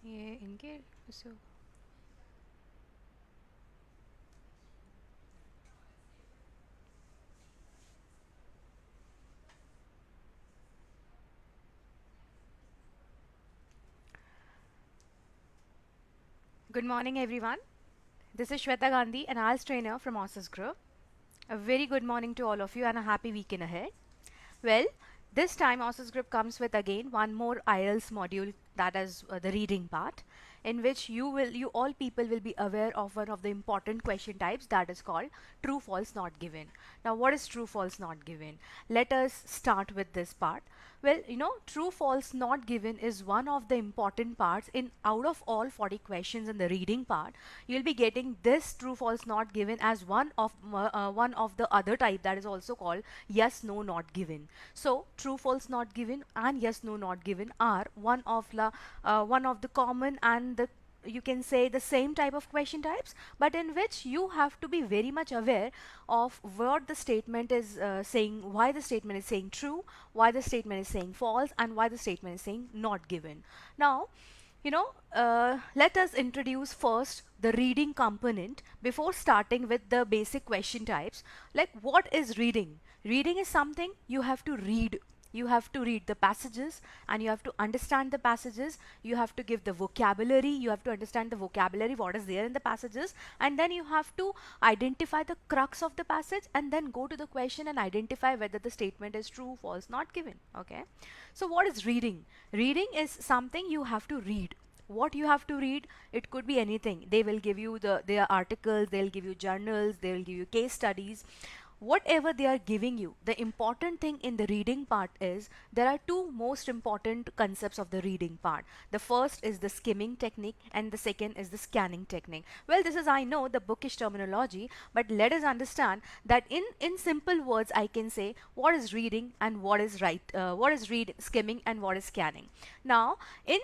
ये इनके उससे Good morning, everyone. This is Shweta Gandhi, an IELTS trainer from Osas Group. A very good morning to all of you and a happy weekend ahead. Well, this time Osas Group comes with again one more IELTS module, that is the reading part, in which you all people will be aware of one of the important question types, that is called true false not given. Now what is true false not given? Let us start with this part. Well, true false not given is one of the important parts. In out of all 40 questions in the reading part, you'll be getting this true false not given as one of the other type, that is also called yes no not given. So true false not given and yes no not given are one of the common and the, you can say, the same type of question types, but in which you have to be very much aware of what the statement is saying, why the statement is saying true, why the statement is saying false, and why the statement is saying not given. Now, let us introduce first the reading component before starting with the basic question types. Like, what is reading? Reading is something you have to read. You have to read the passages and you have to understand the passages. You have to give the vocabulary. You have to understand the vocabulary, what is there in the passages, and then you have to identify the crux of the passage and then go to the question and identify whether the statement is true, false, not given. Okay. So what is reading? Reading is something you have to read. What you have to read, it could be anything. They will give you their articles, they'll give you journals, they will give you case studies. Whatever they are giving you, the important thing in the reading part is there are two most important concepts of the reading part. The first is the skimming technique and the second is the scanning technique. Well, this is, I know, the bookish terminology, but let us understand that in simple words I can say what is reading and what is skimming and what is scanning. Now in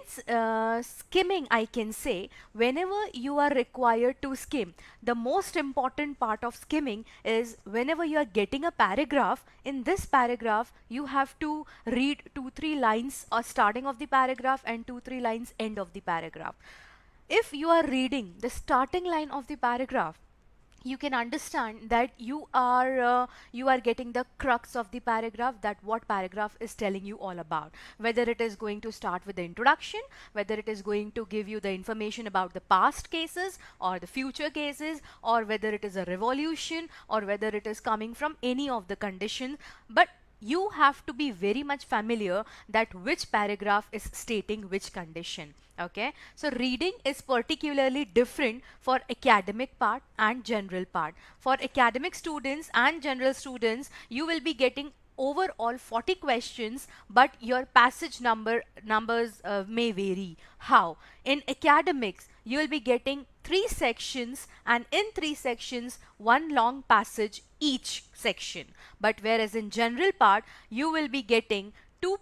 skimming, I can say whenever you are required to skim, the most important part of skimming is whenever you are getting a paragraph. In this paragraph you have to read 2-3 lines starting of the paragraph and 2-3 lines end of the paragraph. If you are reading the starting line of the paragraph, you can understand that you are getting the crux of the paragraph, that what paragraph is telling you all about, whether it is going to start with the introduction, whether it is going to give you the information about the past cases or the future cases, or whether it is a revolution, or whether it is coming from any of the conditions. But you have to be very much familiar that which paragraph is stating which condition. Okay, so reading is particularly different for academic part and general part. For academic students and general students, you will be getting overall 40 questions, but your passage numbers may vary. How? In academics, you will be getting 3 sections, and in 3 sections one long passage each section. But whereas in general part, you will be getting two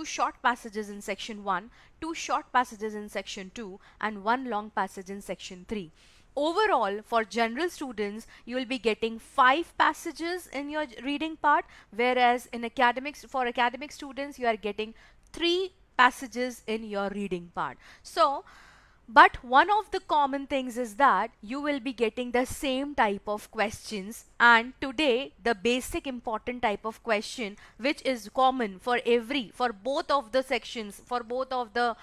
short passages in section 1, two short passages in section 2, and one long passage in section 3. Overall, for general students, you will be getting 5 passages in your reading part, whereas in academics, for academic students, you are getting 3 passages in your reading part. So but one of the common things is that you will be getting the same type of questions, and today the basic important type of question which is common for both of the sections, for both of the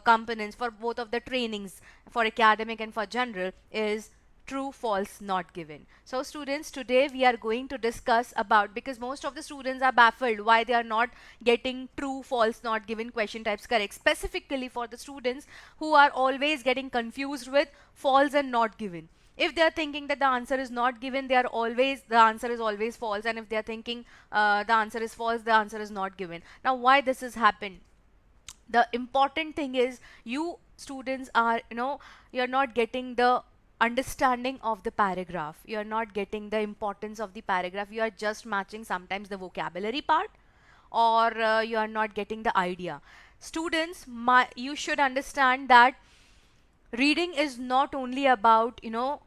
components, for both of the trainings, for academic and for general, is true false not given. So students, today we are going to discuss about, because most of the students are baffled why they are not getting true false not given question types correct, specifically for the students who are always getting confused with false and not given. If they are thinking that the answer is not given, the answer is always false, and if they are thinking the answer is false, the answer is not given. Now why this has happened? The important thing is, you students are, you're not getting the understanding of the paragraph, you're not getting the importance of the paragraph, you are just matching sometimes the vocabulary part, or you are not getting the idea. Students, you should understand that reading is not only about,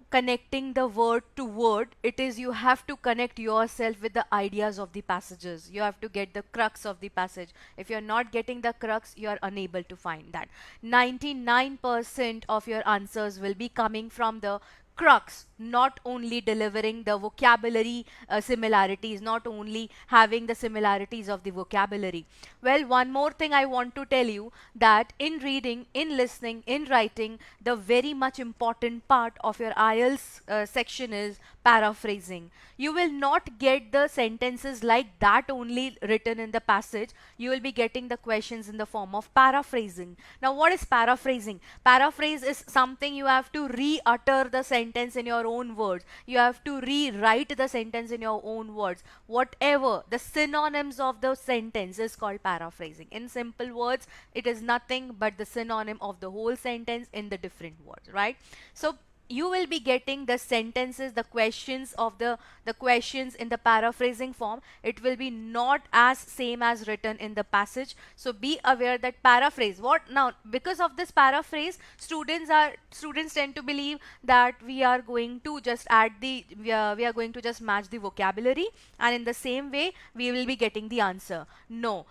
connecting the word to word. It is, you have to connect yourself with the ideas of the passages. You have to get the crux of the passage. If you're not getting the crux, you are unable to find that. 99% of your answers will be coming from the crux, not only delivering the vocabulary similarities, not only having the similarities of the vocabulary. Well, one more thing I want to tell you, that in reading, in listening, in writing, the very much important part of your IELTS section is paraphrasing. You will not get the sentences like that only written in the passage. You will be getting the questions in the form of paraphrasing. Now, what is paraphrasing? Paraphrase is something you have to re-utter the sentence in your own words. You have to rewrite the sentence in your own words. Whatever the synonyms of the sentence is called paraphrasing. In simple words, it is nothing but the synonym of the whole sentence in the different words, right? So you will be getting the sentences, the questions of the questions in the paraphrasing form. It will be not as same as written in the passage. So be aware that paraphrase, what now, because of this paraphrase, students tend to believe that we are going to just add the we are going to just match the vocabulary, and in the same way we will be getting the answer. No,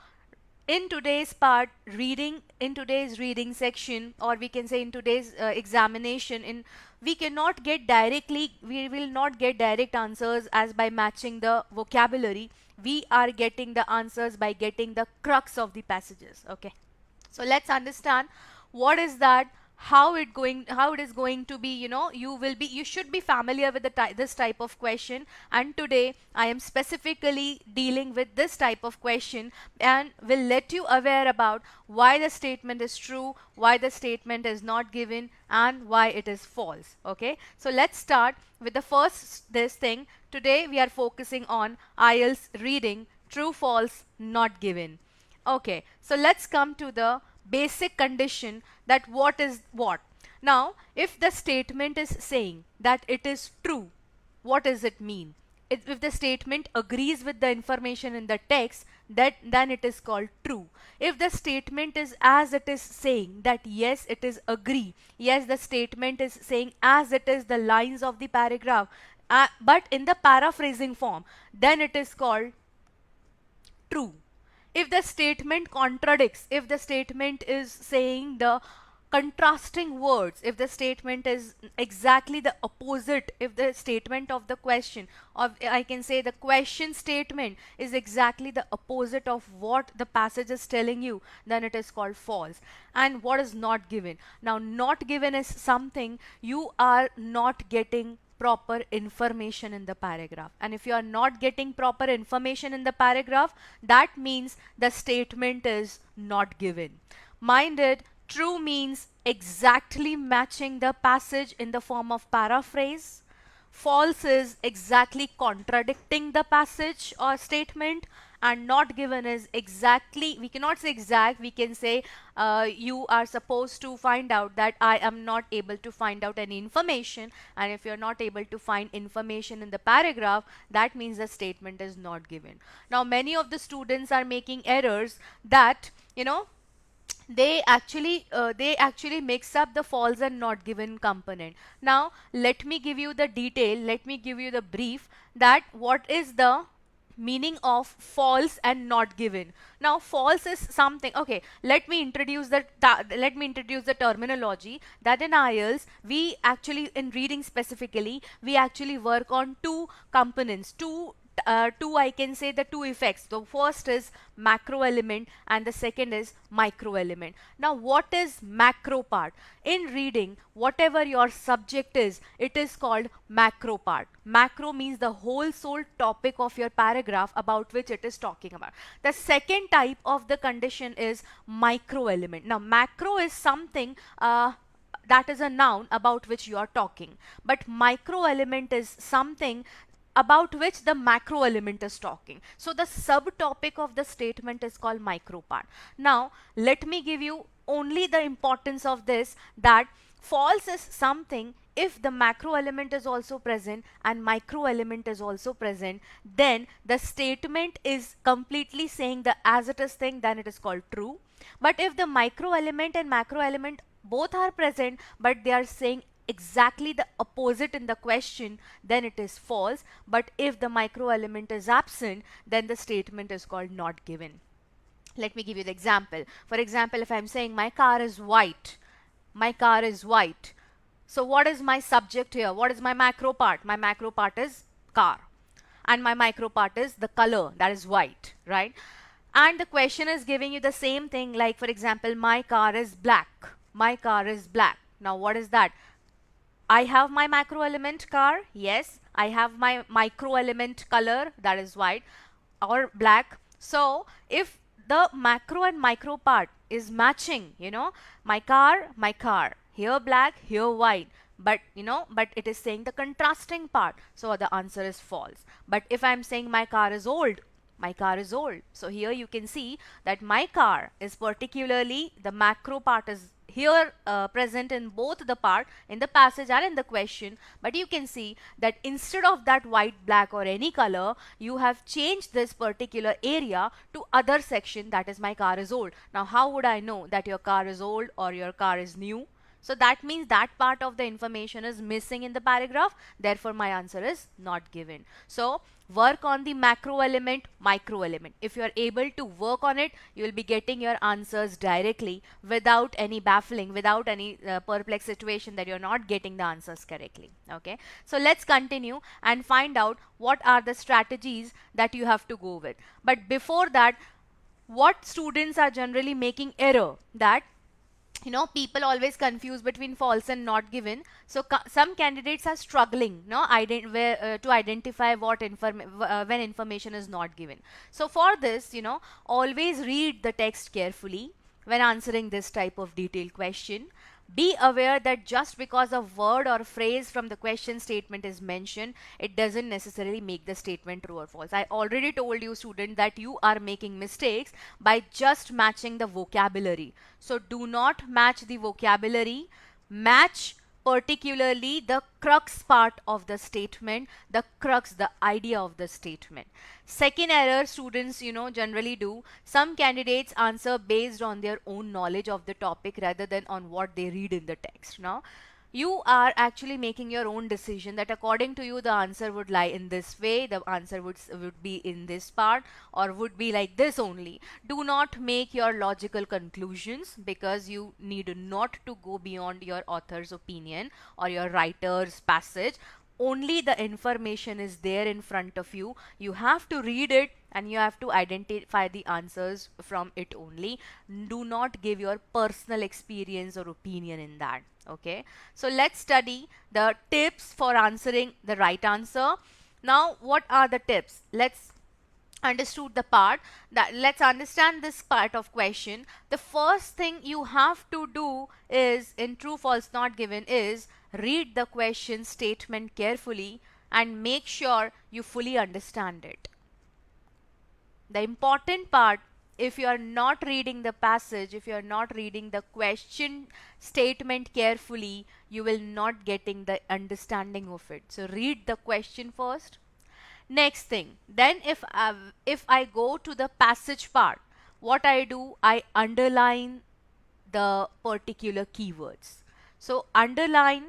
in today's part, in today's reading section, or we can say in today's examination, we will not get direct answers as by matching the vocabulary. We are getting the answers by getting the crux of the passages. Okay, so let's understand what is that, how it is going to be. You should be familiar with this type of question, and today I am specifically dealing with this type of question and will let you aware about why the statement is true, why the statement is not given, and why it is false. Okay, so let's start with the first this thing. Today we are focusing on IELTS reading, true, false, not given. Okay, so let's come to the basic condition, that what is what. Now, if the statement is saying that it is true, what does it mean? If the statement agrees with the information in the text, then it is called true. If the statement is as it is saying that yes, it is agree, yes, the statement is saying as it is the lines of the paragraph, but in the paraphrasing form, then it is called true. If the statement contradicts, if the statement is saying the contrasting words, if the statement is exactly the opposite, if the statement of the question, or I can say the question statement is exactly the opposite of what the passage is telling you, then it is called false. And what is not given? Now, not given is something you are not getting proper information in the paragraph, and if you are not getting proper information in the paragraph, that means the statement is not given. Mind it, true means exactly matching the passage in the form of paraphrase. False is exactly contradicting the passage or statement, and not given is exactly, we cannot say exact, we can say you are supposed to find out that I am not able to find out any information, and if you're not able to find information in the paragraph, that means the statement is not given. Now, many of the students are making errors that, they actually mix up the false and not given component. Now, let me give you the detail, let me give you the brief, that what is the meaning of false and not given. Now, false is something, okay, let me introduce the terminology, that in IELTS we actually, in reading specifically, we actually work on two components, I can say the two effects. The first is macro element and the second is micro element. Now, what is macro part? In reading, whatever your subject is, it is called macro part. Macro means the whole sole topic of your paragraph about which it is talking about. The second type of the condition is micro element. Now, macro is something that is a noun about which you are talking, but micro element is something about which the macro element is talking. So the subtopic of the statement is called micro part. Now, let me give you only the importance of this, that false is something if the macro element is also present and micro element is also present, then the statement is completely saying the as it is thing, then it is called true. But if the micro element and macro element both are present but they are saying exactly the opposite in the question, then it is false. But if the micro element is absent, then the statement is called not given. Let me give you the example. For example, if I'm saying my car is white, my car is white. So what is my subject here? What is my macro part? My macro part is car. And my micro part is the color, that is white, right? And the question is giving you the same thing, like for example, my car is black. My car is black. Now what is that? I have my macro element car, yes. I have my micro element color, that is white or black. So if the macro and micro part is matching, you know, my car, here black, here white, but you know, but it is saying the contrasting part, so the answer is false. But if I'm saying my car is old, my car is old, so here you can see that my car is particularly, the macro part is here present in both the part, in the passage and in the question. But you can see that instead of that white, black or any color, you have changed this particular area to other section, that is my car is old. Now how would I know that your car is old or your car is new? So that means that part of the information is missing in the paragraph, therefore my answer is not given. So work on the macro element, micro element. If you are able to work on it, you will be getting your answers directly without any baffling, without any perplexed situation that you're not getting the answers correctly. Okay, so let's continue and find out what are the strategies that you have to go with. But before that, what students are generally making error, that you know, people always confuse between false and not given. So some candidates are struggling, no, to identify what when information is not given. So for this, you know, always read the text carefully when answering this type of detailed question. Be aware that just because a word or phrase from the question statement is mentioned, it doesn't necessarily make the statement true or false. I already told you, student, that you are making mistakes by just matching the vocabulary. So do not match the vocabulary, match particularly the crux part of the statement, the crux, the idea of the statement. Second error students, you know, generally do, some candidates answer based on their own knowledge of the topic rather than on what they read in the text. Now you are actually making your own decision that according to you the answer would lie in this way, the answer would be in this part, or would be like this only. Do not make your logical conclusions, because you need not to go beyond your author's opinion or your writer's passage. Only the information is there in front of you. You have to read it and you have to identify the answers from it only. Do not give your personal experience or opinion in that. Okay, so let's study the tips for answering the right answer. Now what are the tips? Let's understood the part that, let's understand this part of question. The first thing you have to do is, in true false not given, is read the question statement carefully and make sure you fully understand it. The important part, if you are not reading the passage, if you are not reading the question statement carefully, you will not getting the understanding of it. So read the question first. Next thing, then if I go to the passage part, what I do, I underline the particular keywords. So underline,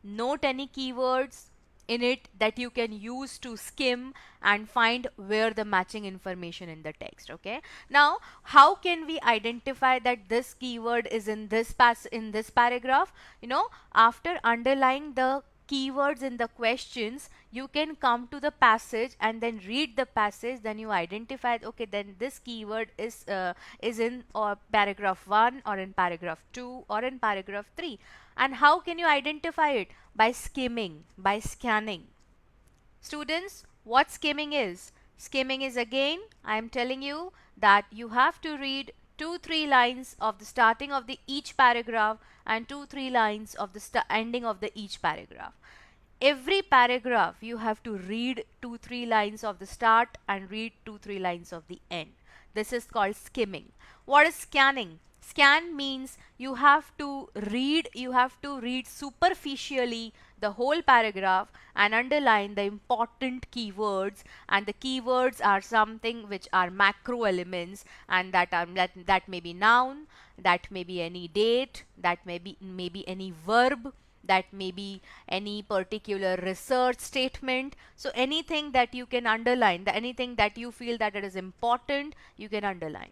note any keywords in it that you can use to skim and find where the matching information in the text. Okay, now how can we identify that this keyword is in this paragraph? You know, after underlining the keywords in the questions, you can come to the passage and then read the passage, then you identify, okay, then this keyword is in paragraph 1 or in paragraph 2 or in paragraph 3. And how can you identify it? By skimming, by scanning. Students, what skimming is? Skimming is, again, I am telling you that you have to read 2-3 lines of the starting of the each paragraph and 2-3 lines of the ending of the each paragraph. Every paragraph you have to read 2-3 lines of the start and read 2-3 lines of the end. This is called skimming. What is scanning? Scan means you have to read superficially the whole paragraph and underline the important keywords, and the keywords are something which are macro elements, and that may be noun, that may be any date, that maybe any verb, that may be any particular research statement. So anything that you can underline, anything that you feel that it is important, you can underline.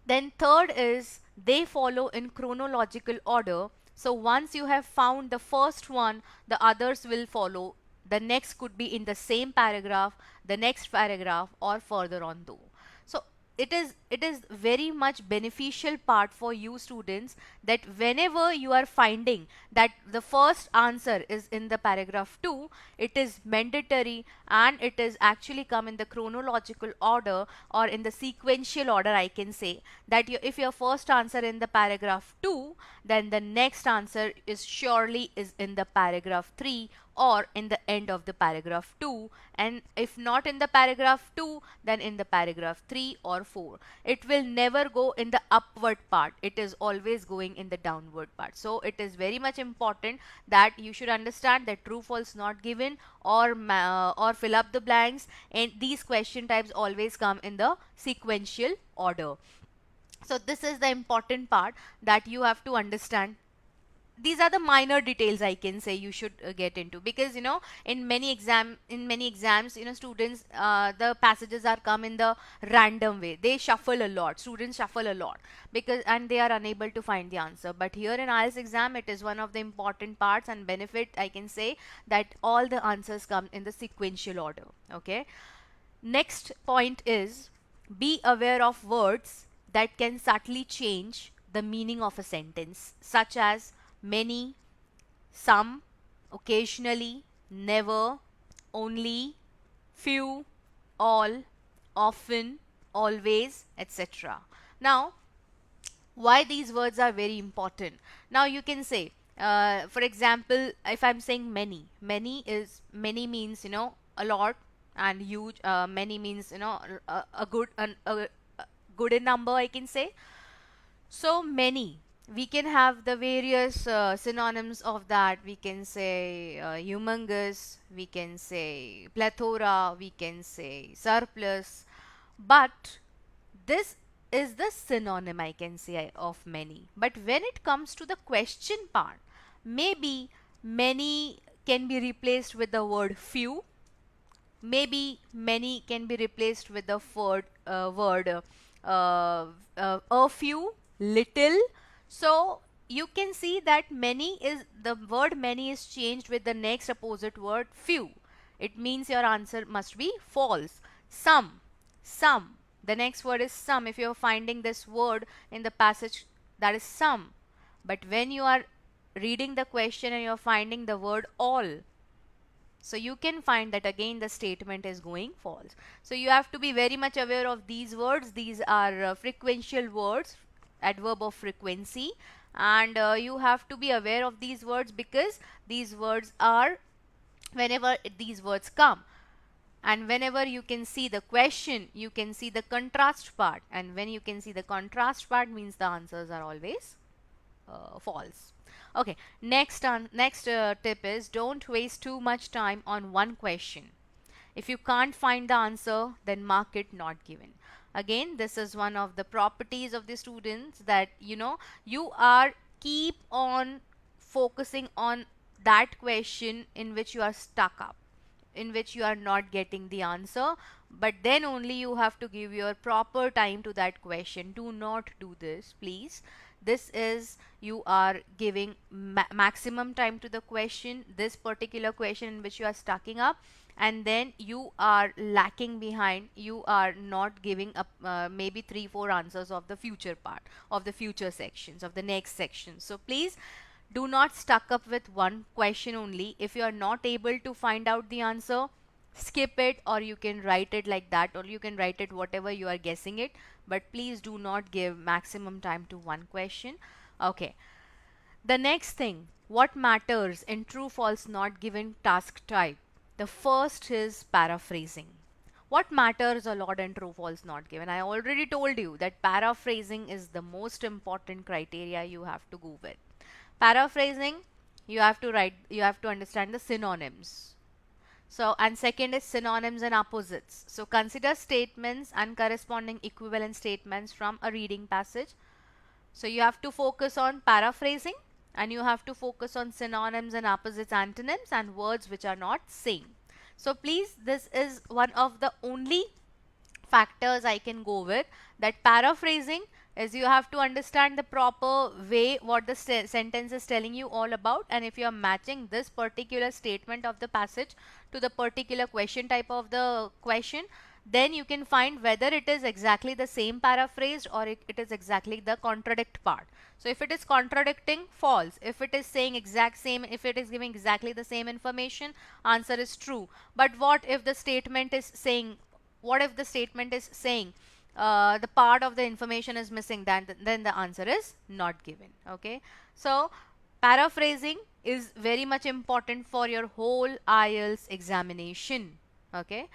Then third is they follow in chronological order. So once you have found the first one, the others will follow. The next could be in the same paragraph, the next paragraph, or further on though. So it is very much beneficial part for you students, that whenever you are finding that the first answer is in the paragraph 2, it is mandatory and it is actually come in the chronological order or in the sequential order. I can say that if your first answer in the paragraph 2, then the next answer is surely is in the paragraph 3 or in the end of the paragraph 2, and if not in the paragraph 2, then in the paragraph 3 or 4. It will never go in the upward part, it is always going in the downward part. So it is very much important that you should understand that true false not given or fill up the blanks, and these question types always come in the sequential order. So this is the important part that you have to understand. These are the minor details I can say you should get into, because in many exams students, the passages are come in the random way, they shuffle a lot, students shuffle a lot, because and they are unable to find the answer. But here in IELTS exam, it is one of the important parts and benefit, I can say, that all the answers come in the sequential order. Okay, next point is be aware of words that can subtly change the meaning of a sentence, such as many, some, occasionally, never, only, few, all, often, always, etc. Now, why these words are very important? Now you can say, for example, if I'm saying many, many means a lot, and huge. Many means a good in number, I can say. So many, we can have the various synonyms of that. We can say humongous, we can say plethora, we can say surplus, but this is the synonym, I can say, of many. But when it comes to the question part, maybe many can be replaced with the word few, maybe many can be replaced with the word a few, little. So you can see that many is, the word many is changed with the next opposite word few. It means your answer must be false. Some, the next word is some. If you are finding this word in the passage, that is some. But when you are reading the question and you are finding the word all, so you can find that again the statement is going false. So you have to be very much aware of these words. These are frequential words, adverb of frequency, and you have to be aware of these words, because these words are, whenever these words come, and whenever you can see the question, you can see the contrast part, and when you can see the contrast part, means the answers are always false. Okay, next tip is don't waste too much time on one question. If you can't find the answer, then mark it not given. Again, this is one of the properties of the students, that you are keep on focusing on that question in which you are stuck up, in which you are not getting the answer, but then only you have to give your proper time to that question. Do not do this, please. This is, you are giving maximum time to the question, this particular question in which you are stucking up, and then you are lacking behind, you are not giving up maybe 3-4 answers of the future part, of the future sections, of the next section. So please do not stuck up with one question only. If you are not able to find out the answer, skip it, or you can write it like that, or you can write it whatever you are guessing it, but please do not give maximum time to one question. Okay, the next thing, what matters in true false not given task type? The first is paraphrasing. What matters a lot in true false not given? I already told you that paraphrasing is the most important criteria you have to go with. Paraphrasing, you have to understand the synonyms. So, and second is synonyms and opposites. So consider statements and corresponding equivalent statements from a reading passage. So you have to focus on paraphrasing, and you have to focus on synonyms and opposites, antonyms, and words which are not same. So please, this is one of the only factors I can go with, that paraphrasing is you have to understand the proper way what the sentence is telling you all about, and if you are matching this particular statement of the passage to the particular question type of the question, then you can find whether it is exactly the same paraphrased or it is exactly the contradict part. So if it is contradicting, false. If it is saying exact same, if it is giving exactly the same information, answer is true. But what if the statement is saying, the part of the information is missing, then the answer is not given. Okay, so paraphrasing is very much important for your whole IELTS examination. Okay,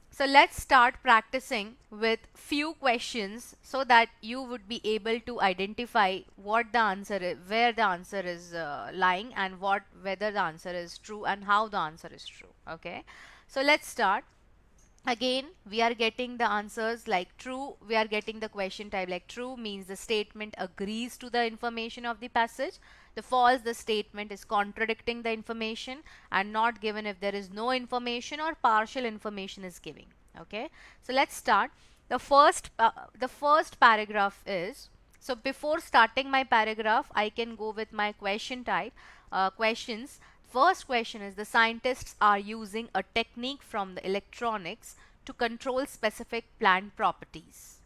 so let's start practicing with few questions so that you would be able to identify what the answer is, where the answer is lying, and whether the answer is true and how the answer is true. Okay, so let's start. Again, we are getting the answers like true. We are getting the question type like true means the statement agrees to the information of the passage. The false, the statement is contradicting the information and not given if there is no information or partial information is giving. Okay, so let's start. The first paragraph is, so before starting my paragraph, I can go with my question type, questions. First question is, the scientists are using a technique from the electronics to control specific plant properties.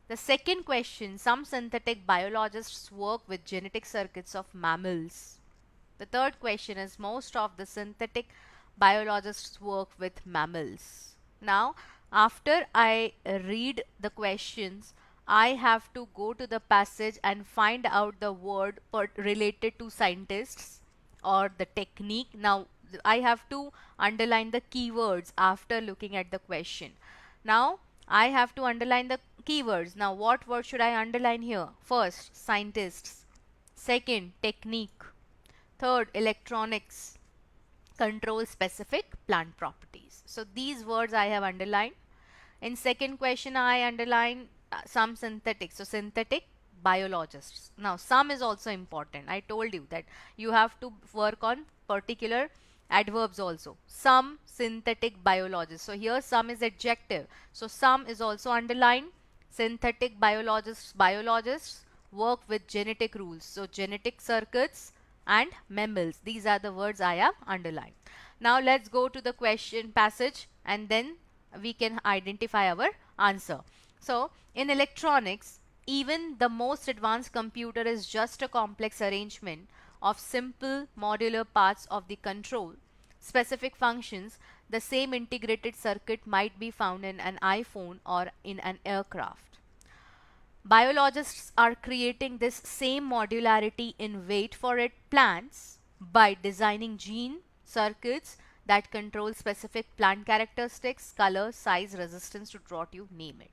The second question, some synthetic biologists work with genetic circuits of mammals. The third question is, most of the synthetic biologists work with mammals. Now, after I read the questions, I have to go to the passage and find out the word related to scientists or the technique. Now I have to underline the keywords after looking at the question. Now I have to underline the keywords. Now what word should I underline here? First, scientists. Second, technique. Third, electronics. Control specific plant properties. So these words I have underlined. In second question, I underline some synthetic. So synthetic biologists. Now some is also important. I told you that you have to work on particular adverbs also. Some synthetic biologists. So here some is adjective. So some is also underlined. Synthetic biologists work with genetic rules. So genetic circuits and mammals. These are the words I have underlined. Now let's go to the question passage and then we can identify our answer. So in electronics, even the most advanced computer is just a complex arrangement of simple modular parts of the control specific functions. The same integrated circuit might be found in an iPhone or in an aircraft. Biologists are creating this same modularity in, wait for it, plants by designing gene circuits that control specific plant characteristics, color, size, resistance, to drought, you name it.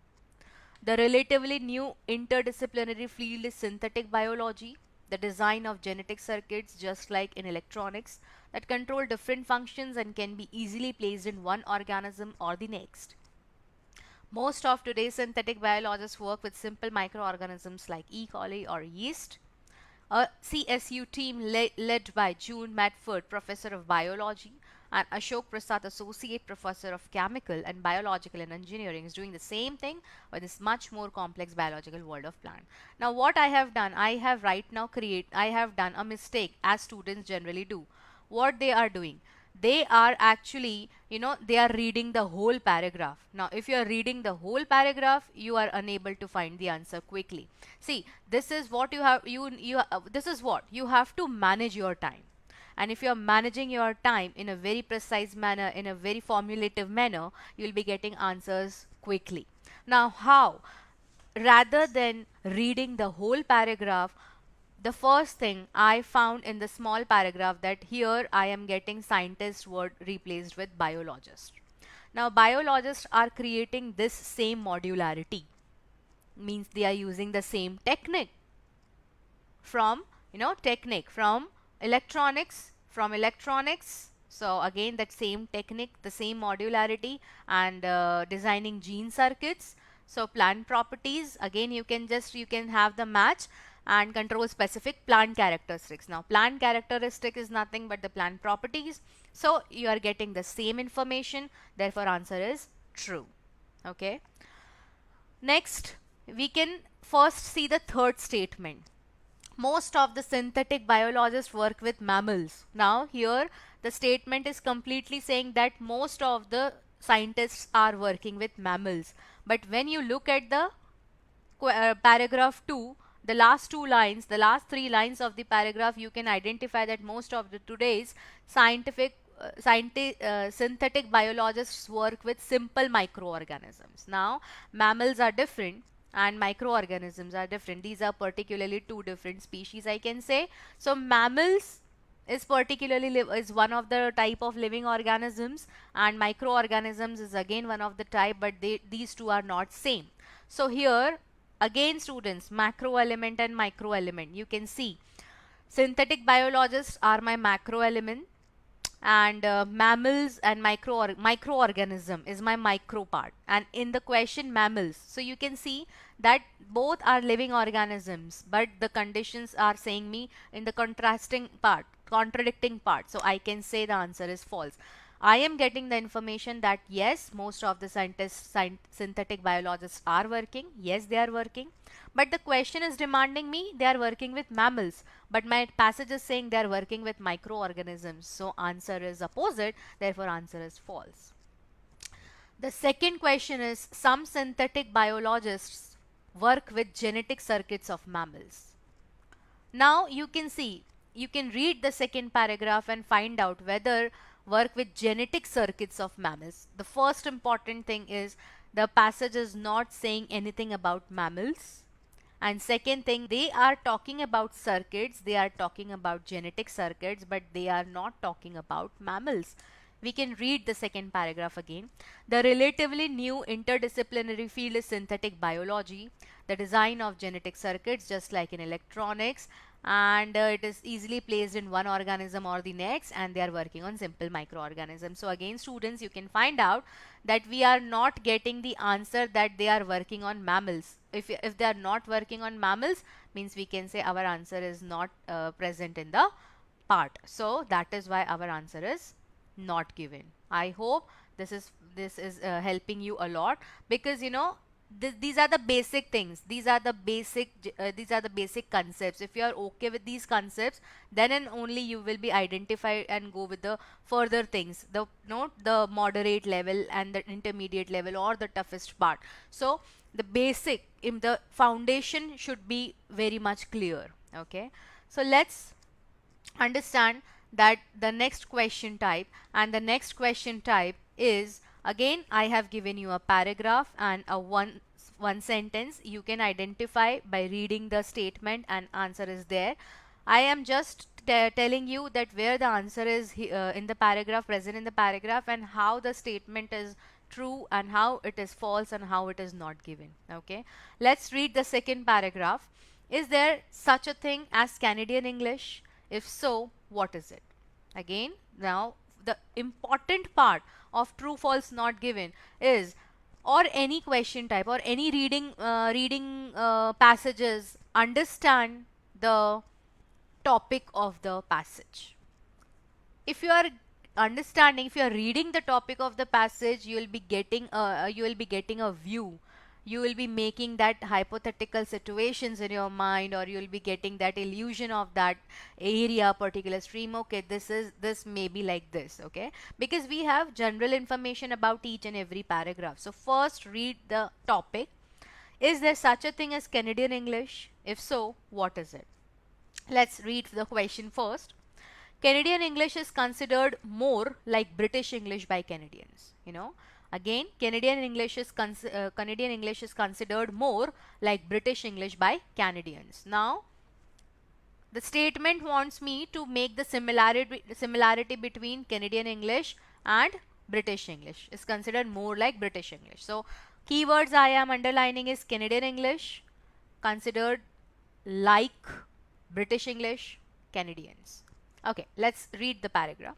The relatively new interdisciplinary field is synthetic biology, the design of genetic circuits, just like in electronics, that control different functions and can be easily placed in one organism or the next. Most of today's synthetic biologists work with simple microorganisms like E. coli or yeast. A CSU team led by June Medford, Professor of Biology, and Ashok Prasad, Associate Professor of Chemical and Biological and Engineering, is doing the same thing with this much more complex biological world of plant. Now what I have done, I have done a mistake, as students generally do. What they are doing, they are actually, they are reading the whole paragraph. Now if you are reading the whole paragraph, you are unable to find the answer quickly. See, this is what you have, this is what you have to manage your time. And if you are managing your time in a very precise manner, in a very formulative manner, you will be getting answers quickly. Now how? Rather than reading the whole paragraph, the first thing I found in the small paragraph, that here I am getting scientist word replaced with biologist. Now biologists are creating this same modularity, means they are using the same technique from electronics, from electronics, so again that same technique, the same modularity, and designing gene circuits. So plant properties, again you can have the match and control specific plant characteristics. Now plant characteristic is nothing but the plant properties, so you are getting the same information, therefore answer is true. Okay, next we can first see the third statement. Most of the synthetic biologists work with mammals. Now here the statement is completely saying that most of the scientists are working with mammals, but when you look at the paragraph 2, the last two lines, the last three lines of the paragraph, you can identify that most of the today's synthetic biologists work with simple microorganisms. Now mammals are different and microorganisms are different. These are particularly two different species, I can say. So mammals is particularly is one of the type of living organisms, and microorganisms is again one of the type, but these two are not same. So here again students, macro element and micro element, you can see synthetic biologists are my macro element, and mammals and microorganism is my micro part. And in the question mammals, so you can see that both are living organisms, but the conditions are saying me in the contradicting part, so I can say the answer is false. I am getting the information that yes, most of the synthetic biologists are working. Yes, they are working. But the question is demanding me they are working with mammals. But my passage is saying they are working with microorganisms. So answer is opposite. Therefore, answer is false. The second question is, some synthetic biologists work with genetic circuits of mammals. Now you can see, you can read the second paragraph and find out whether work with genetic circuits of mammals. The first important thing is the passage is not saying anything about mammals. And second thing, they are talking about circuits, they are talking about genetic circuits, but they are not talking about mammals. We can read the second paragraph again. The relatively new interdisciplinary field is synthetic biology, the design of genetic circuits, just like in electronics, and it is easily placed in one organism or the next, and they are working on simple microorganisms. So again students, you can find out that we are not getting the answer that they are working on mammals. If they are not working on mammals, means we can say our answer is not present in the part. So that is why our answer is not given. I hope this is helping you a lot, because you know these are the basic things, these are the basic concepts. If you are okay with these concepts, then and only you will be identified and go with the further things, the moderate level and the intermediate level or the toughest part. So the basic in the foundation should be very much clear. Okay, so let's understand that the next question type, and the next question type is, again I have given you a paragraph and a one sentence. You can identify by reading the statement, and answer is there. I am just telling you that where the answer is in the paragraph, present in the paragraph, and how the statement is true and how it is false and how it is not given. Okay, let's read the second paragraph. Is there such a thing as Canadian English? If so, what is it? Again, now the important part of true false not given is, or any question type or any reading passages, understand the topic of the passage. If you are understanding, if you are reading the topic of the passage, you will be getting a view, you will be making that hypothetical situations in your mind, or you will be getting that illusion of that area, particular stream. Okay, this may be like this. Okay, because we have general information about each and every paragraph. So first read the topic. Is there such a thing as Canadian English? If so, what is it? Let's read the question first. Canadian English is considered more like British English by Canadians. Again, Canadian English is considered more like British English by Canadians. Now, the statement wants me to make the similarity between Canadian English and British English is considered more like British English. So, keywords I am underlining is Canadian English, considered like British English, Canadians. Okay, let's read the paragraph.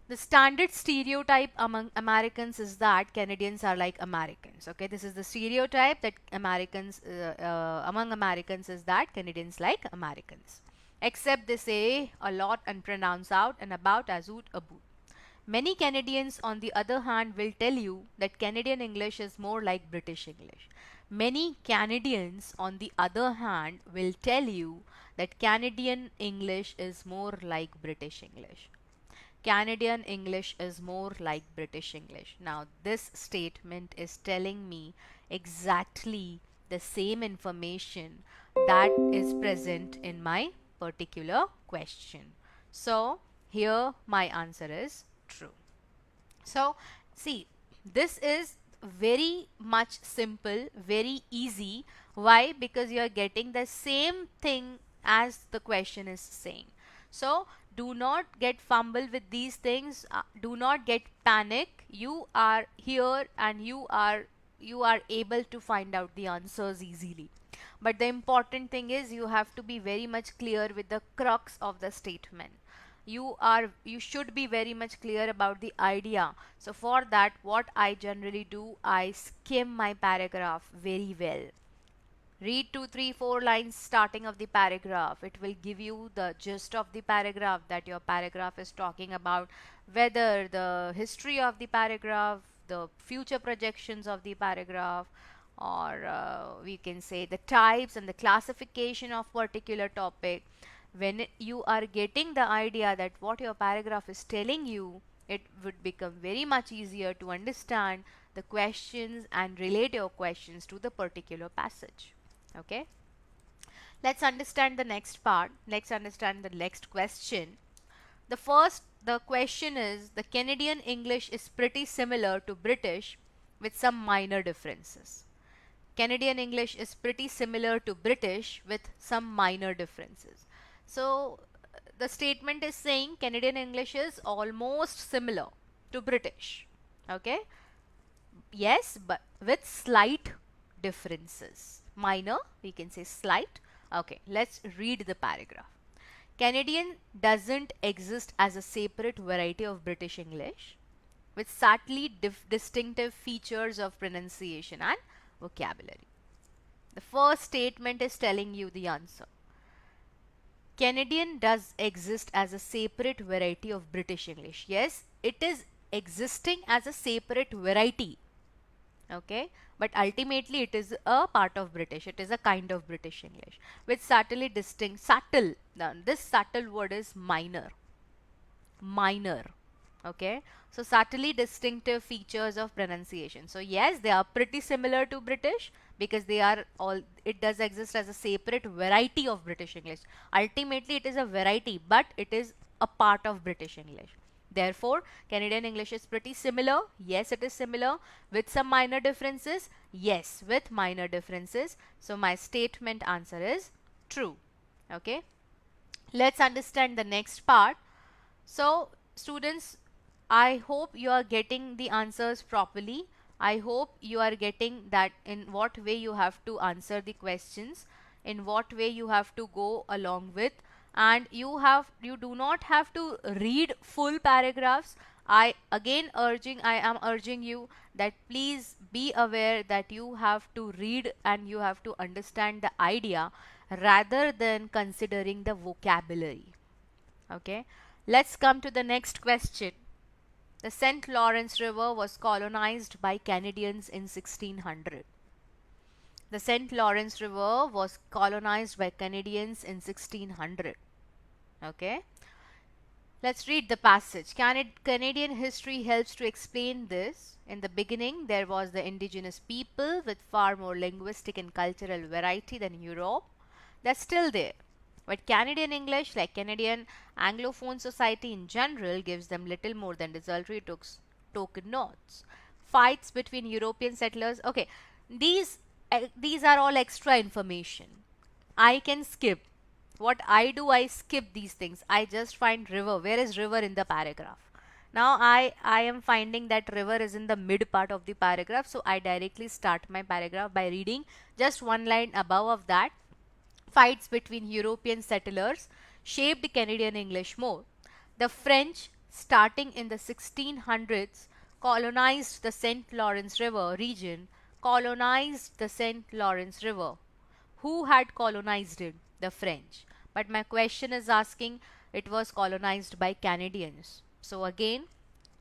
The standard stereotype among Americans is that Canadians are like Americans. Okay, this is the stereotype that among Americans is that Canadians like Americans. Except they say a lot and pronounce out and about as oot a boot. Many Canadians, on the other hand, will tell you that Canadian English is more like British English. Many Canadians, on the other hand, will tell you that Canadian English is more like British English. Canadian English is more like British English. Now, this statement is telling me exactly the same information that is present in my particular question. So, here my answer is true. So, see, this is very much simple, very easy. Why? Because you are getting the same thing as the question is saying. So, do not get fumble with these things. Do not get panic. You are here and you are able to find out the answers easily. But the important thing is you have to be very much clear with the crux of the statement. You should be very much clear about the idea. So for that, what I generally do, I skim my paragraph very well. Read 2, 3, 4 lines starting of the paragraph. It will give you the gist of the paragraph, that your paragraph is talking about, whether the history of the paragraph, the future projections of the paragraph, or we can say the types and the classification of particular topic. When you are getting the idea that what your paragraph is telling you, it would become very much easier to understand the questions and relate your questions to the particular passage. Okay, let's understand the next part. Let's understand the next question. The question is, the Canadian English is pretty similar to British with some minor differences. Canadian English is pretty similar to British with some minor differences. So the statement is saying Canadian English is almost similar to British. Okay, yes, but with slight differences. Minor, we can say slight. Okay, let's read the paragraph. Canadian doesn't exist as a separate variety of British English with subtly distinctive features of pronunciation and vocabulary. The first statement is telling you the answer. Canadian does exist as a separate variety of British English. Yes, it is existing as a separate variety. Okay, but ultimately it is a part of British. It is a kind of British English with subtly distinct, subtle. Now, this subtle word is minor. Minor. Okay, so subtly distinctive features of pronunciation. So yes, they are pretty similar to British because they are all, it does exist as a separate variety of British English. Ultimately it is a variety, but it is a part of British English. Therefore, Canadian English is pretty similar. Yes, it is similar. With some minor differences. Yes, with minor differences. So my statement answer is true. Okay, let's understand the next part. So students, I hope you are getting the answers properly. I hope you are getting that in what way you have to answer the questions, in what way you have to go along with, and you do not have to read full paragraphs. I am urging you that please be aware that you have to read and you have to understand the idea rather than considering the vocabulary. Okay, let's come to the next question. The St. Lawrence River was colonized by Canadians in 1600. The St. Lawrence River was colonized by Canadians in 1600. Okay, let's read the passage. Canadian history helps to explain this. In the beginning, there was the indigenous people with far more linguistic and cultural variety than Europe. They're still there. But Canadian English, like Canadian Anglophone society in general, gives them little more than desultory token notes. Fights between European settlers. Okay, these are all extra information. I can skip. What I do, I skip these things. I just find river. Where is river in the paragraph? Now I am finding that river is in the mid part of the paragraph. So I directly start my paragraph by reading just one line above of that. Fights between European settlers shaped Canadian English more. The French, starting in the 1600s, colonized the St. Lawrence River region, colonized the St. Lawrence River. Who had colonized it? The French. But my question is asking it was colonized by Canadians. So again,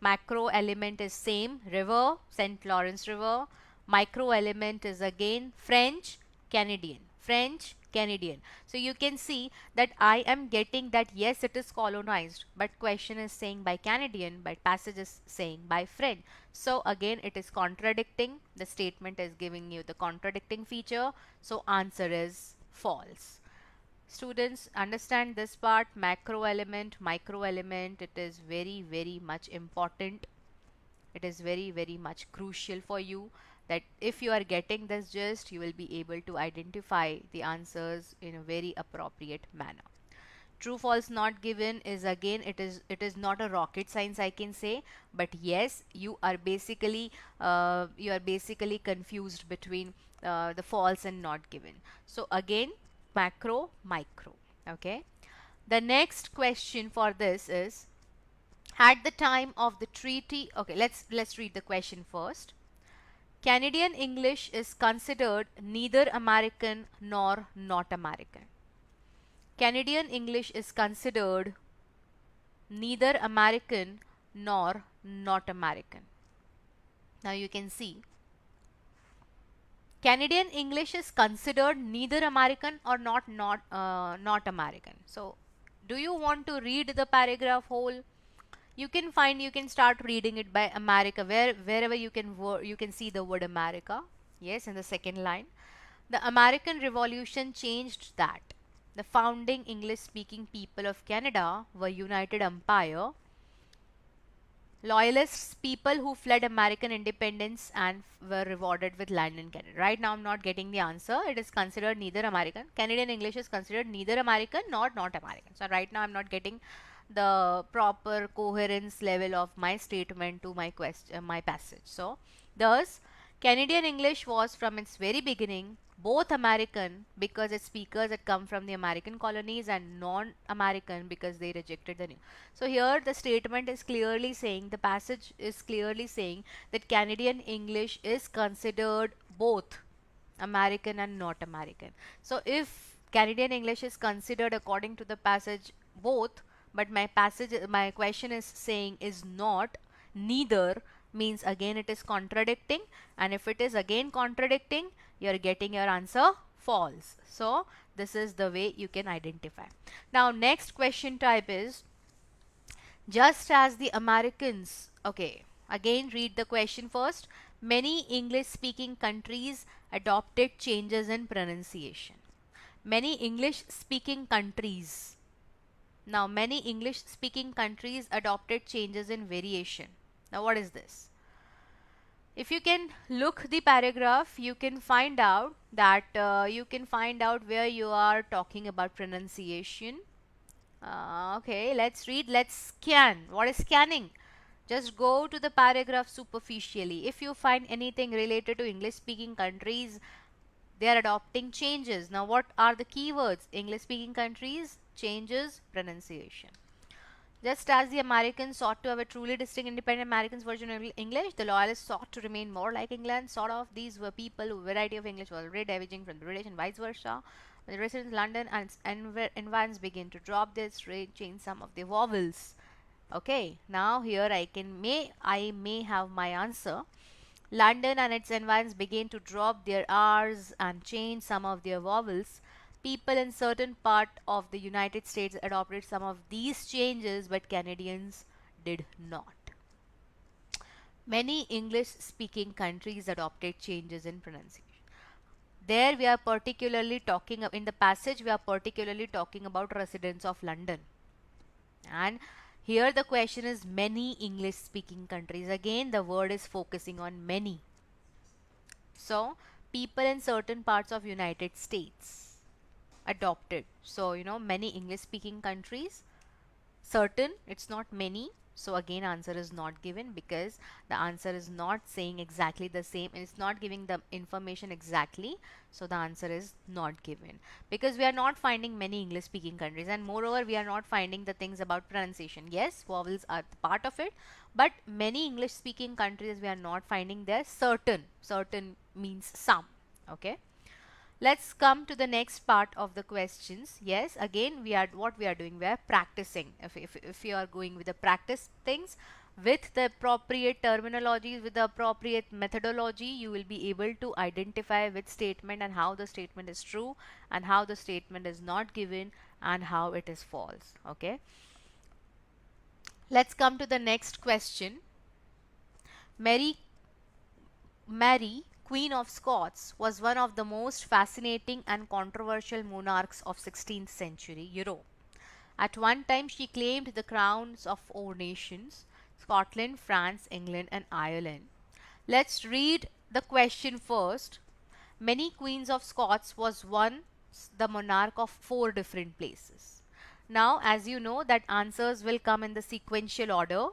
macro element is same, river, St. Lawrence River. Micro element is again French, Canadian. French, Canadian. So you can see that I am getting that yes, it is colonized, but question is saying by Canadian, but passage is saying by French. So again it is contradicting. The statement is giving you the contradicting feature. So answer is false. Students, understand this part, macro element, micro element, it is very much important. It is very much crucial for you, that if you are getting this gist, you will be able to identify the answers in a very appropriate manner. True false not given is again, it is not a rocket science, I can say, but yes, you are basically confused between the false and not given. So again, macro, micro. Okay, the next question for this is, at the time of the treaty, okay, let's read the question first. Canadian English is considered neither American nor not American. Canadian English is considered neither American nor not American. Now you can see Canadian English is considered neither American or not American. So do you want to read the paragraph whole? You can start reading it by America, wherever you can see the word America. Yes, in the second line. The American Revolution changed that. The founding English speaking people of Canada were United Empire Loyalists, people who fled American independence and were rewarded with land in Canada. Right now I'm not getting the answer. It is considered neither American. Canadian English is considered neither American nor not American. So right now I'm not getting the proper coherence level of my statement to my question, my passage. So thus Canadian English was from its very beginning both American because its speakers had come from the American colonies, and non-American because they rejected the new. So here the statement is clearly saying, the passage is clearly saying that Canadian English is considered both American and not American. So if Canadian English is considered according to the passage both, but my question is saying is not, neither, means again it is contradicting, and if it is again contradicting, you are getting your answer false. So this is the way you can identify. Now next question type is, just as the Americans, okay, again read the question first. Many English speaking countries adopted changes in pronunciation. Many English speaking countries. Now many English speaking countries adopted changes in variation. Now what is this? If you can look the paragraph, you can find out that where you are talking about pronunciation. Okay, let's read, let's scan. What is scanning? Just go to the paragraph superficially. If you find anything related to English speaking countries, they are adopting changes. Now what are the keywords? English speaking countries, changes, pronunciation. Just as the Americans sought to have a truly distinct independent Americans version of English, the Loyalists sought to remain more like England. Sort of, these were people who variety of English was already diverging from the British and vice versa. When the residents in London and its environs begin to drop their straight, change some of their vowels. Okay, now here I may have my answer. London and its environs begin to drop their R's and change some of their vowels. People in certain part of the United States adopted some of these changes, but Canadians did not. Many English speaking countries adopted changes in pronunciation. There we are particularly talking, in the passage we are particularly talking about residents of London. And here the question is many English speaking countries. Again the word is focusing on many. So people in certain parts of United States adopted. So many English speaking countries, certain, it's not many, So again answer is not given because the answer is not saying exactly the same. It's not giving the information exactly. So the answer is not given because we are not finding many English speaking countries, and moreover we are not finding the things about pronunciation. Yes, vowels are part of it, but many English speaking countries we are not finding there. Certain means some. Okay. Let's come to the next part of the questions. Yes, again we are doing, we are practicing. If you are going with the practice things with the appropriate terminologies, with the appropriate methodology, you will be able to identify which statement and how the statement is true and how the statement is not given and how it is false. Okay, let's come to the next question. Mary Mary, Queen of Scots, was one of the most fascinating and controversial monarchs of 16th century Europe. At one time, she claimed the crowns of four nations: Scotland, France, England, and Ireland. Let's read the question first. Many Queens of Scots was once the monarch of four different places. Now, as you know, that answers will come in the sequential order.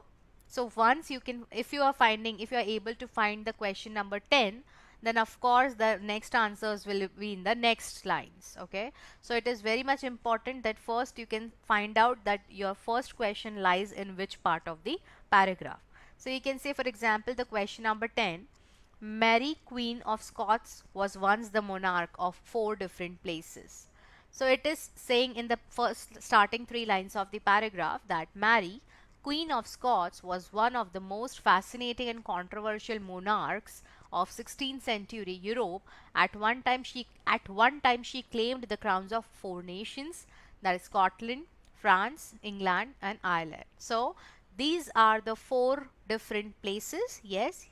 So once you can, if you are able to find the question number 10, then of course the next answers will be in the next lines. Okay, so it is very much important that first you can find out that your first question lies in which part of the paragraph. So you can say, for example, the question number 10, Mary, Queen of Scots, was once the monarch of four different places. So it is saying in the first starting three lines of the paragraph that Mary, Queen of Scots, was one of the most fascinating and controversial monarchs of 16th century Europe. At one time she claimed the crowns of four nations, that is Scotland, France, England, and Ireland. So these are the four different places. Yes,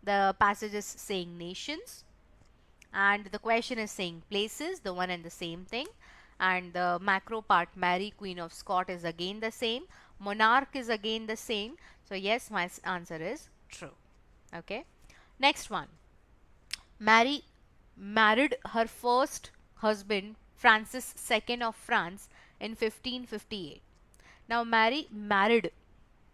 the passage is saying nations and the question is saying places, the one and the same thing. And the macro part, Mary, Queen of Scott, is again the same. Monarch is again the same. So yes, my answer is true. Okay. Next one. Mary married her first husband, Francis II of France, in 1558. Now Mary married.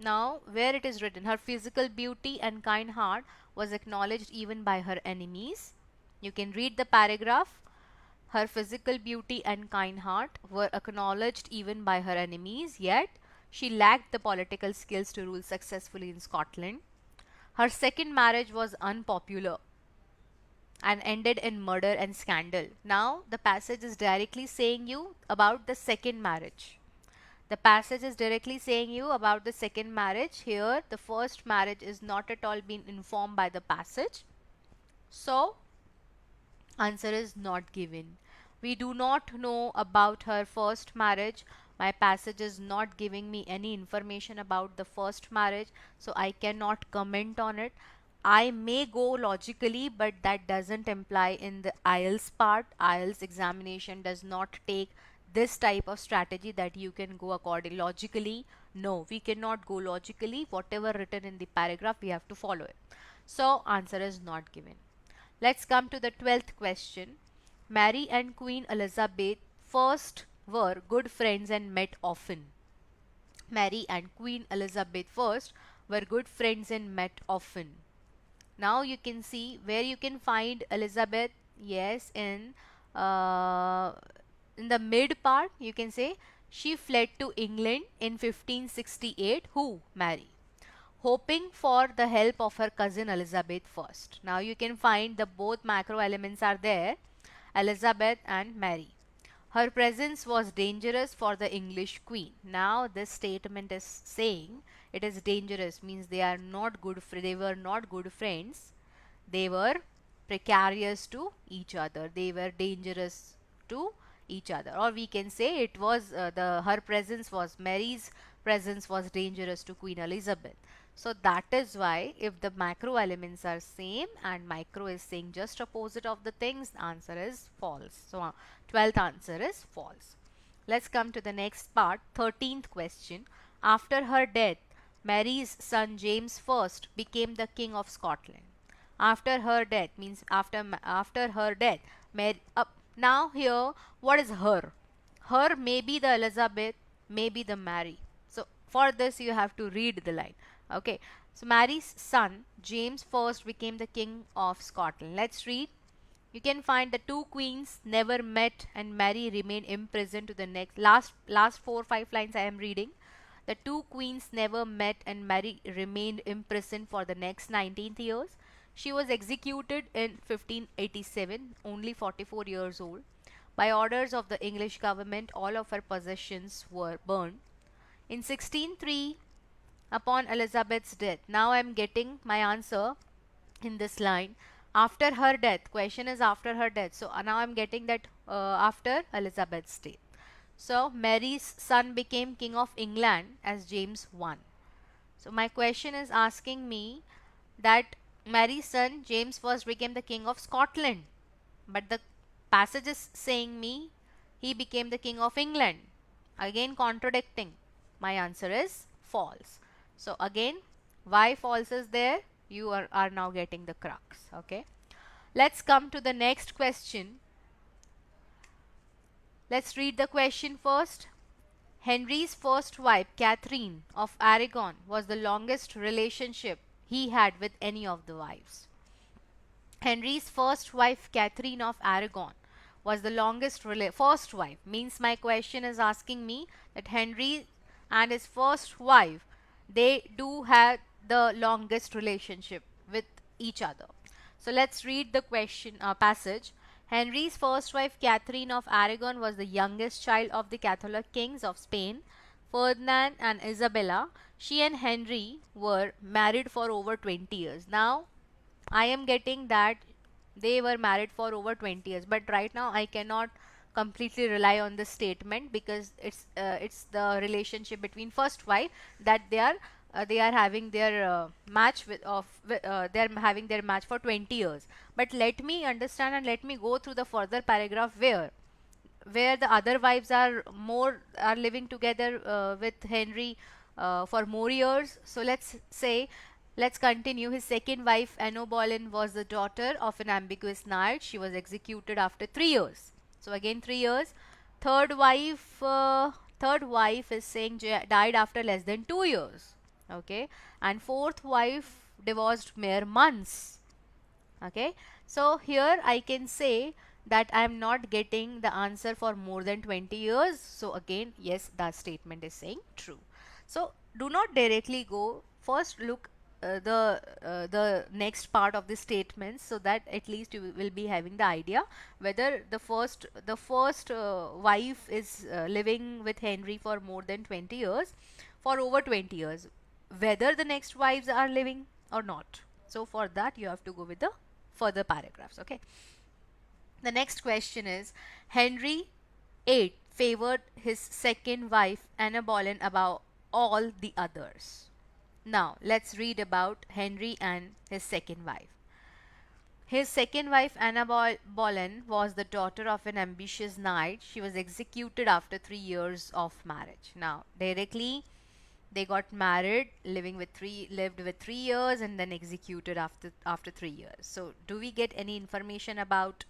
Now where it is written, her physical beauty and kind heart was acknowledged even by her enemies. You can read the paragraph. Her physical beauty and kind heart were acknowledged even by her enemies, yet she lacked the political skills to rule successfully in Scotland. Her second marriage was unpopular and ended in murder and scandal. Now the passage is directly saying you about the second marriage. The passage is directly saying you about the second marriage. Here the first marriage is not at all being informed by the passage. So answer is not given. We do not know about her first marriage. My passage is not giving me any information about the first marriage, so I cannot comment on it. I may go logically, but that doesn't imply in the IELTS part. IELTS examination does not take this type of strategy that you can go according logically. No, we cannot go logically. Whatever written in the paragraph, we have to follow it. So answer is not given. Let's come to the 12th question. Mary and Queen Elizabeth first were good friends and met often. Mary and Queen Elizabeth first were good friends and met often. Now you can see where you can find Elizabeth. Yes, in the mid part you can say she fled to England in 1568. Who? Mary, hoping for the help of her cousin Elizabeth first. Now you can find the both macro elements are there, Elizabeth and Mary. Her presence was dangerous for the English queen. Now this statement is saying it is dangerous, means they are not good, they were not good friends. They were precarious to each other. They were dangerous to each other, or we can say it was her presence was, Mary's presence was dangerous to Queen Elizabeth. So that is why if the macro elements are same and micro is saying just opposite of the things, the answer is false. So 12th answer is false. Let's come to the next part, 13th question. After her death, Mary's son James I became the King of Scotland. After her death means after her death, Mary, now here what is her? Her may be the Elizabeth, may be the Mary. So For this you have to read the line. Okay, so Mary's son James first became the king of Scotland. Let's read. You can find the two queens never met and Mary remained imprisoned to the next last 4 5 lines I am reading. The two queens never met and Mary remained imprisoned for the next 19th years. She was executed in 1587, only 44 years old. By orders of the English government, all of her possessions were burned. In 1603, upon Elizabeth's death, now I am getting my answer in this line. After her death, question is after her death. So now I'm getting that after Elizabeth's death. So Mary's son became king of England as James I. So my question is asking me that Mary's son James first became the king of Scotland, but the passage is saying me he became the king of England. Again contradicting. My answer is false. So again, why false is there? You are now getting the crux. Okay, let's come to the next question. Let's read the question first. Henry's first wife, Catherine of Aragon, was the longest relationship he had with any of the wives. Henry's first wife, Catherine of Aragon, was the longest first wife. Means my question is asking me that Henry and his first wife, they do have the longest relationship with each other. So let's read the question passage. Henry's first wife, Catherine of Aragon, was the youngest child of the Catholic kings of Spain, Ferdinand and Isabella. She and Henry were married for over 20 years. Now, I am getting that they were married for over 20 years, but right now I cannot completely rely on this statement because it's the relationship between first wife that they are having their match they are having their match for 20 years. But let me understand and let me go through the further paragraph where the other wives are living together with Henry for more years. So let's continue. His second wife, Anne Boleyn, was the daughter of an ambiguous knight. She was executed after 3 years. So again 3 years. Third wife is saying died after less than 2 years. Okay, and fourth wife divorced mere months. Okay, so here I can say that I am not getting the answer for more than 20 years. So again, yes, that statement is saying true. So do not directly go, first look the next part of the statements, so that at least you will be having the idea whether the first wife is living with Henry for more than 20 years, for over 20 years, whether the next wives are living or not. So for that you have to go with the further paragraphs. Okay, the next question is, Henry VIII favored his second wife Anne Boleyn above all the others. Now let's read about Henry and his second wife. His second wife Anne Boleyn was the daughter of an ambitious knight. She was executed after 3 years of marriage. Now directly they got married, lived with 3 years, and then executed after 3 years. So do we get any information about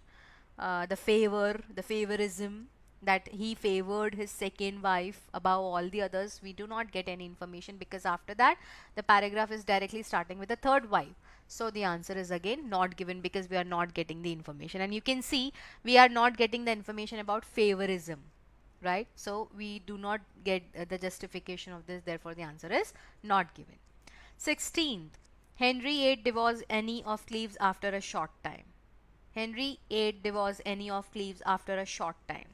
the favorism, that he favored his second wife above all the others? We do not get any information, because after that the paragraph is directly starting with the third wife. So the answer is again not given, because we are not getting the information. And you can see we are not getting the information about favorism, right? So we do not get the justification of this, therefore the answer is not given. 16th, Henry VIII divorced Anne of Cleves after a short time. Henry VIII divorced Anne of Cleves after a short time.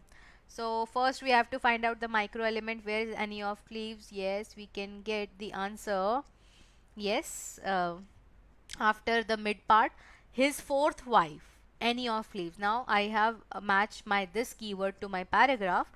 So first we have to find out the micro element. Where is Anne of Cleves? Yes, we can get the answer. Yes, after the mid part. His fourth wife, Anne of Cleves. Now I have matched this keyword to my paragraph.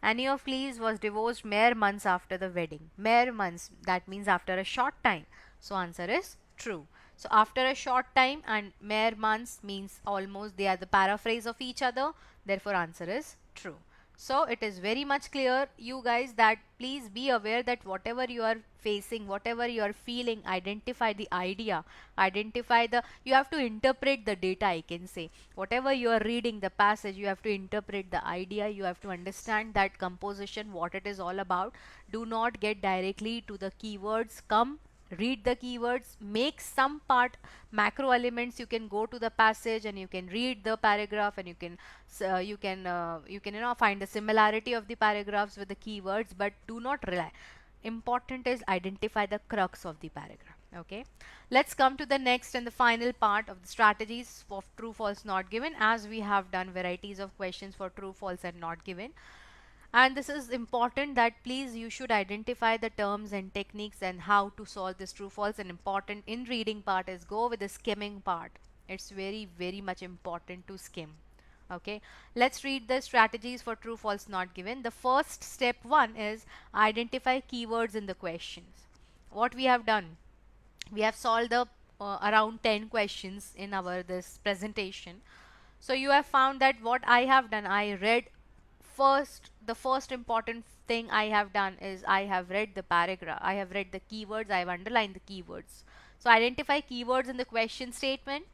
Anne of Cleves was divorced mere months after the wedding. Mere months, that means after a short time. So answer is true. So after a short time and mere months means almost they are the paraphrase of each other. Therefore answer is true. So it is very much clear, you guys, that please be aware that whatever you are facing, whatever you are feeling, identify the idea, identify the, you have to interpret the data, I can say. Whatever you are reading, the passage, you have to interpret the idea, you have to understand that composition, what it is all about. Do not get directly to the keywords, come read the keywords, make some part macro elements. You can go to the passage and you can read the paragraph, and you can find the similarity of the paragraphs with the keywords, but do not rely. Important is identify the crux of the paragraph. Okay, let's come to the next and the final part of the strategies of true false not given, as we have done varieties of questions for true false and not given. And this is important that please you should identify the terms and techniques and how to solve this true false. And important in reading part is go with the skimming part. It's very much important to skim. Okay, let's read the strategies for true false not given. The first step one is identify keywords in the questions. What we have done, we have solved the around 10 questions in our this presentation. So you have found that what I have done, I read first, the first important thing I have done is I have read the paragraph, I have read the keywords, I have underlined the keywords. So identify keywords in the question statement.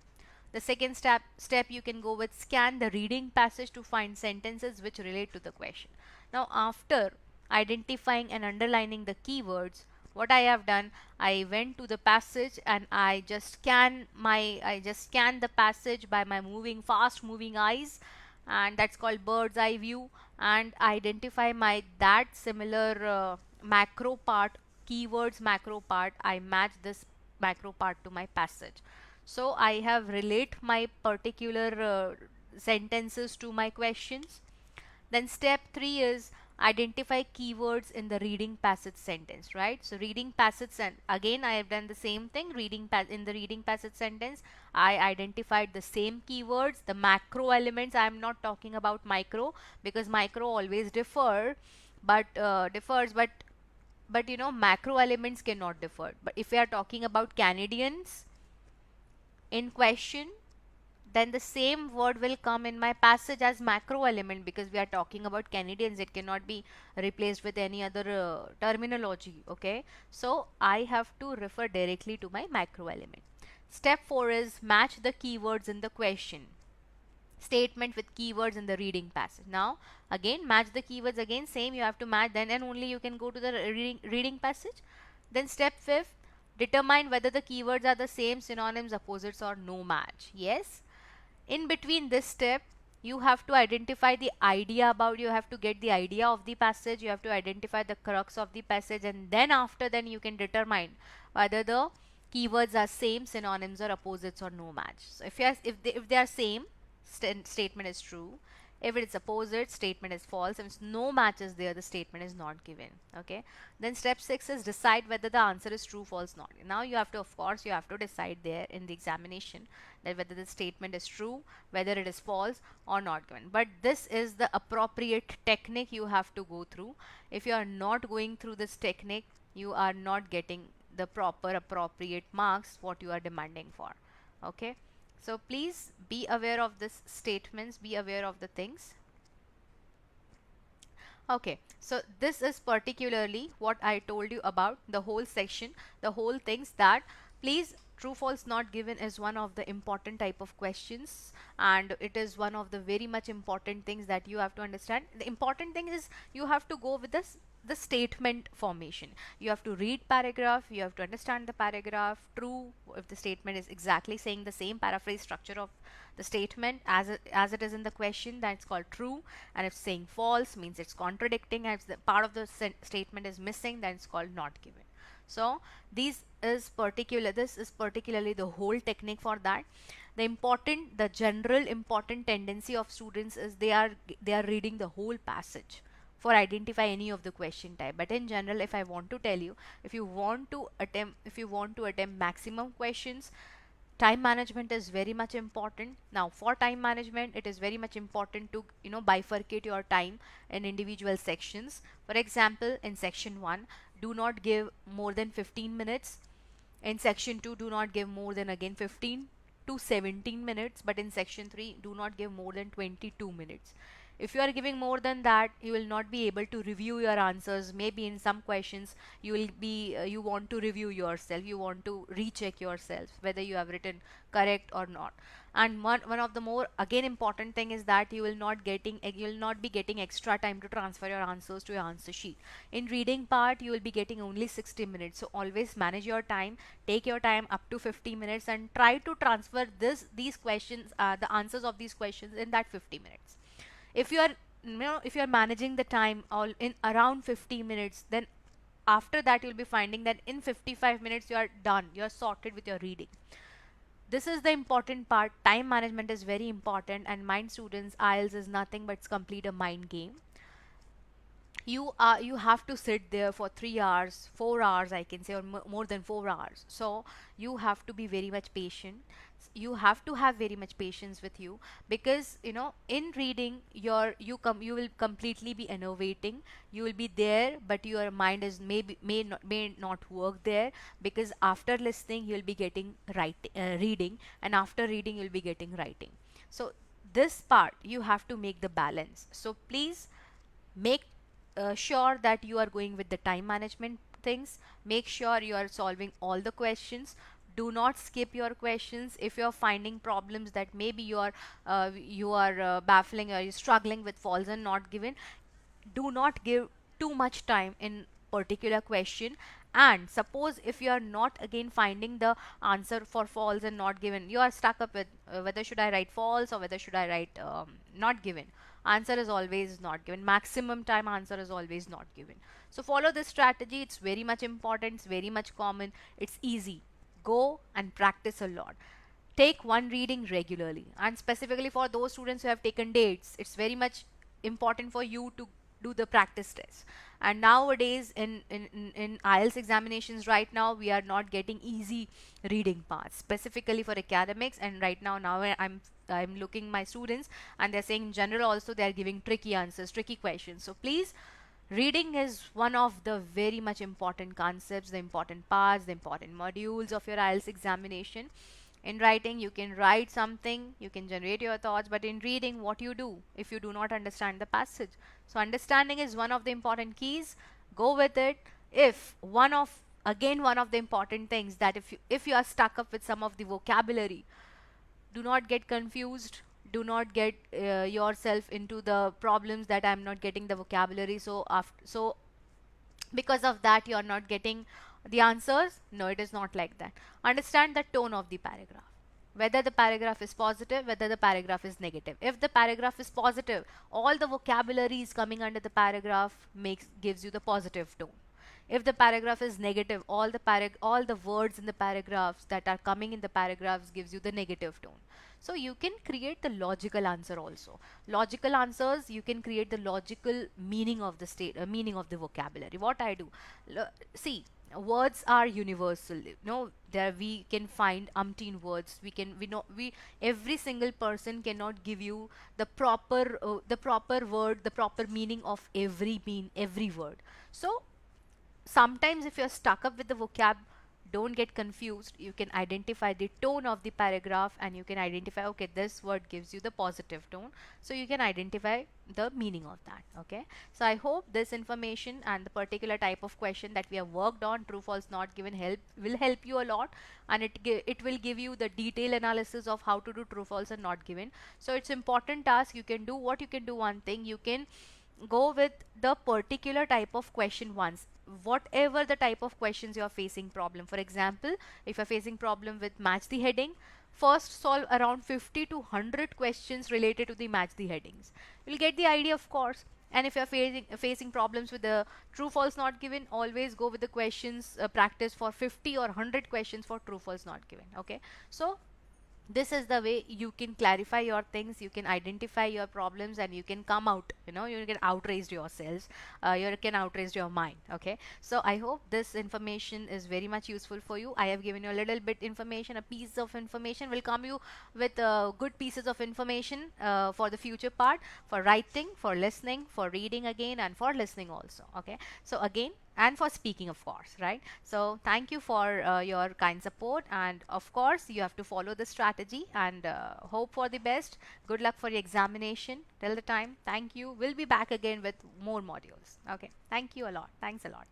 The second step you can go with scan the reading passage to find sentences which relate to the question. Now after identifying and underlining the keywords, what I have done, I went to the passage and I just scan the passage by my fast moving eyes, and that's called bird's eye view, and identify my that similar macro part, keywords macro part. I match this macro part to my passage. So I have relate my particular sentences to my questions. Then step 3 is identify keywords in the reading passage sentence, right? So reading passage, and again I have done the same thing. In the reading passage sentence, I identified the same keywords, the macro elements. I am not talking about micro, because micro always differs, but you know, macro elements cannot differ. But if we are talking about Canadians in question, then the same word will come in my passage as macro element, because we are talking about Canadians. It cannot be replaced with any other terminology. Okay, so I have to refer directly to my macro element. Step 4 is match the keywords in the question statement with keywords in the reading passage. Now again match the keywords, again same, you have to match, then and only you can go to the reading passage. Then step 5, determine whether the keywords are the same, synonyms, opposites, or no match. Yes, in between this step you have to identify the idea about, you have to get the idea of the passage, you have to identify the crux of the passage, and then after then you can determine whether the keywords are same, synonyms, or opposites, or no match. So if they are same, statement is true. If it is opposite, statement is false. If no match is there, the statement is not given. Okay, then step 6 is decide whether the answer is true, false, not. Now you have to, of course you have to decide there in the examination that whether the statement is true, whether it is false or not given. But this is the appropriate technique you have to go through. If you are not going through this technique, you are not getting the proper appropriate marks what you are demanding for. Okay, so please be aware of this statements, be aware of the things. Okay, so this is particularly what I told you about the whole section, the whole things, that please, true false not given is one of the important type of questions, and it is one of the very much important things that you have to understand. The important thing is you have to go with this the statement formation. You have to read paragraph, you have to understand the paragraph. True if the statement is exactly saying the same paraphrase structure of the statement as it is in the question, that's called true. And if saying false, means it's contradicting, and if the part of the statement is missing, then it's called not given. So this is particularly the whole technique for that. The general important tendency of students is they are reading the whole passage for identify any of the question type. But in general, if I want to tell you, if you want to attempt maximum questions, time management is very much important. Now for time management, it is very much important to bifurcate your time in individual sections. For example, in section 1, do not give more than 15 minutes. In section 2, do not give more than again 15 to 17 minutes. But in section 3, do not give more than 22 minutes. If you are giving more than that, you will not be able to review your answers. Maybe in some questions you will be you want to review yourself, you want to recheck yourself whether you have written correct or not. And one of the more again important thing is that you will not be getting extra time to transfer your answers to your answer sheet. In reading part you will be getting only 60 minutes, so always manage your time. Take your time up to 50 minutes and try to transfer these questions, the answers of these questions in that 50 minutes. If you are, if you are managing the time all in around 50 minutes, then after that you'll be finding that in 55 minutes you are done, you are sorted with your reading. This is the important part. Time management is very important, and mind students, IELTS is nothing but it's complete a mind game. You have to sit there for 3 hours, 4 hours, I can say, or more than 4 hours. So you have to be very much patient. You have to have very much patience with you, because in reading you will completely be innovating. You will be there, but your mind is may not work there, because after listening you'll be getting reading, and after reading you'll be getting writing. So this part you have to make the balance. So please make sure that you are going with the time management things. Make sure you are solving all the questions. Do not skip your questions. If you are finding problems that maybe you are baffling, or you're struggling with false and not given, do not give too much time in particular question. And suppose if you are not again finding the answer for false and not given, you are stuck up with whether should I write false or whether should I write not given. Answer is always not given. Maximum time answer is always not given. So follow this strategy. It's very much important, it's very much common, it's easy. Go and practice a lot. Take one reading regularly, and specifically for those students who have taken dates, it's very much important for you to do the practice test. And nowadays in IELTS examinations right now, we are not getting easy reading parts specifically for academics. And right now I'm looking my students, and they're saying in general also they are giving tricky answers, tricky questions. So please, reading is one of the very much important concepts, the important parts, the important modules of your IELTS examination. In writing, you can write something, you can generate your thoughts, but in reading, what you do if you do not understand the passage? So understanding is one of the important keys. Go with it. If one of the important things, that if you are stuck up with some of the vocabulary, do not get confused. Do not get yourself into the problems that I'm not getting the vocabulary, so because of that you are not getting the answers. No, it is not like that. Understand the tone of the paragraph, whether the paragraph is positive, whether the paragraph is negative. If the paragraph is positive, all the vocabulary is coming under the paragraph gives you the positive tone. If the paragraph is negative, all the words in the paragraphs that are coming in the paragraphs gives you the negative tone. So you can create the logical answer also. Logical answers, you can create the logical meaning of the meaning of the vocabulary. What I do, see, words are universal. There we can find umpteen words. We every single person cannot give you the proper word, the proper meaning of every word. So sometimes if you're stuck up with the vocab, don't get confused. You can identify the tone of the paragraph, and you can identify, okay, this word gives you the positive tone, so you can identify the meaning of that. Okay, so I hope this information and the particular type of question that we have worked on, true false not given, will help you a lot, and it will give you the detailed analysis of how to do true false and not given. So it's important task. You can do one thing, you can go with the particular type of question once, whatever the type of questions you are facing problem. For example, if you're facing problem with match the heading, first solve around 50 to 100 questions related to the match the headings. You'll get the idea, of course. And if you're facing problems with the true false not given, always go with the questions practice for 50 or 100 questions for true false not given. Okay, so this is the way you can clarify your things, you can identify your problems, and you can come out, you can outraise yourselves, you can outraise your mind. Okay, so I hope this information is very much useful for you. I have given you a little bit information, a piece of information. Will come you with good pieces of information for the future part, for writing, for listening, for reading again, and for listening also. Okay, so again, and for speaking, of course, right? So thank you for your kind support, and of course you have to follow the strategy strategy, and hope for the best. Good luck for your examination. Till the time, thank you. We'll be back again with more modules. Okay, thank you a lot. Thanks a lot.